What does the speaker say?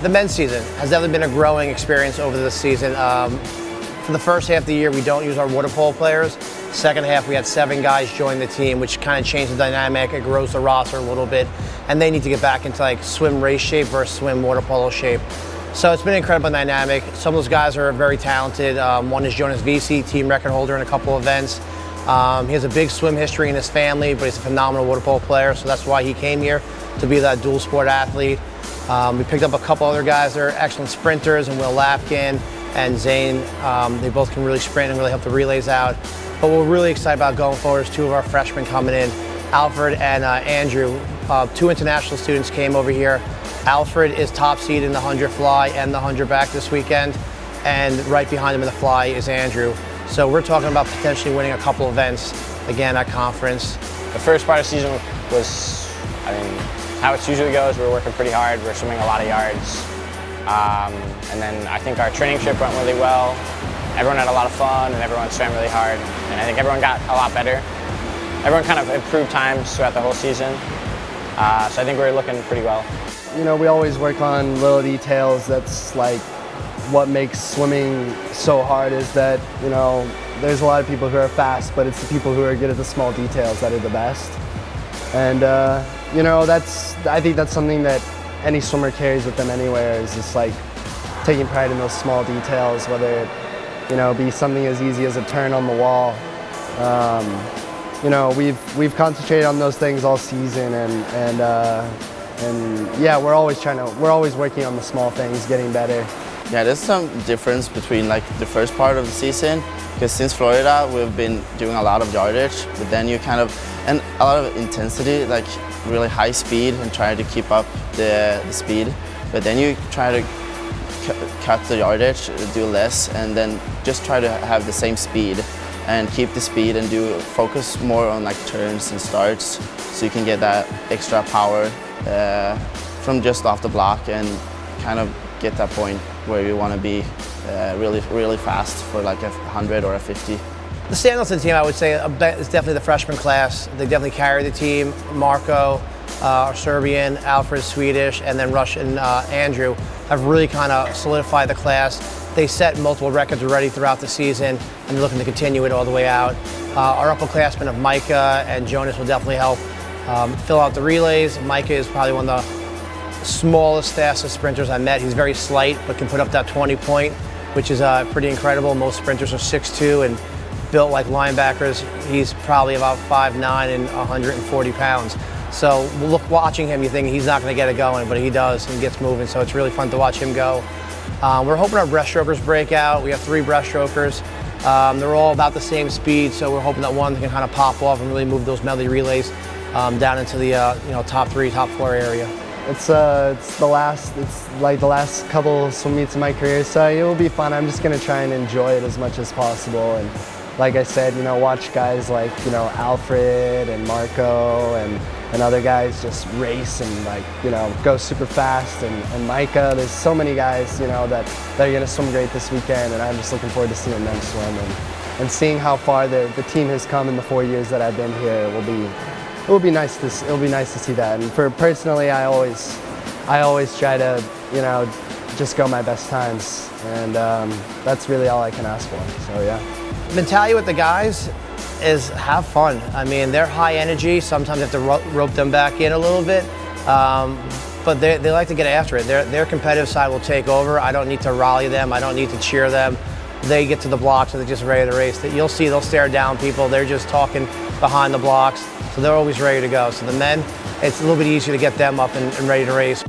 The men's season has definitely been a growing experience over the season. For the first half of the year, we don't use our water polo players. Second half, we had 7 guys join the team, which kind of changed the dynamic. It grows the roster a little bit, and they need to get back into like swim race shape versus swim water polo shape. So it's been an incredible dynamic. Some of those guys are very talented. One is Jonas Visi, team record holder in a couple events. He has a big swim history in his family, but he's a phenomenal water polo player, so that's why he came here, to be that dual sport athlete. We picked up a couple other guys that are excellent sprinters, and Will Lapkin and Zane. They both can really sprint and really help the relays out. But what we're really excited about going forward is 2 of our freshmen coming in, Alfred and Andrew. 2 international students came over here. Alfred is top seed in the 100 fly and the 100 back this weekend, and right behind him in the fly is Andrew. So we're talking about potentially winning a couple events again at conference. The first part of the season was, how it usually goes. We're working pretty hard. We're swimming a lot of yards. And then I think our training trip went really well. Everyone had a lot of fun and everyone swam really hard. And I think everyone got a lot better. Everyone kind of improved times throughout the whole season. So I think we're looking pretty well. You know, we always work on little details. That's like what makes swimming so hard, is that, you know, there's a lot of people who are fast, but it's the people who are good at the small details that are the best. And, you know, I think that's something that any swimmer carries with them anywhere, is just like taking pride in those small details, whether it, you know, be something as easy as a turn on the wall. You know, we've concentrated on those things all season, and yeah, we're always working on the small things, getting better. Yeah, there's some difference between like the first part of the season, because since Florida we've been doing a lot of yardage, but then you kind of, and a lot of intensity, like really high speed, and try to keep up the speed, but then you try to cut the yardage, do less, and then just try to have the same speed and keep the speed, and focus more on like turns and starts, so you can get that extra power from just off the block, and kind of get that point where you want to be really fast for like a 100 or a 50. The standouts of the team, I would say, is definitely the freshman class. They definitely carry the team. Marco, Serbian, Alfred, Swedish, and then Rush and Andrew have really kind of solidified the class. They set multiple records already throughout the season, and they're looking to continue it all the way out. Our upperclassmen of Micah and Jonas will definitely help fill out the relays. Micah is probably one of the smallest, fastest sprinters I met. He's very slight, but can put up that 20 point, which is pretty incredible. Most sprinters are 6'2", and built like linebackers. He's probably about 5'9" and 140 pounds. So watching him, you think he's not going to get it going, but he does and gets moving, so it's really fun to watch him go. We're hoping our breaststrokers break out. We have 3 breaststrokers. They're all about the same speed, so we're hoping that one can kind of pop off and really move those medley relays down into the top 3, top 4 area. It's like the last couple swim meets in my career, so it will be fun. I'm just gonna try and enjoy it as much as possible, and like I said, you know, watch guys like, you know, Alfred and Marco and other guys just race and, like, you know, go super fast, and Micah. There's so many guys, you know, that are gonna swim great this weekend, and I'm just looking forward to seeing them swim and seeing how far the team has come in the 4 years that I've been here. It'll be nice to see that. And for personally, I always try to, you know, just go my best times, and that's really all I can ask for. So yeah. Mentality with the guys is have fun. I mean, they're high energy. Sometimes you have to rope them back in a little bit, but they like to get after it. Their competitive side will take over. I don't need to rally them. I don't need to cheer them. They get to the blocks and they're just ready to race. You'll see they'll stare down people. They're just talking behind the blocks, so they're always ready to go. So the men, it's a little bit easier to get them up and ready to race.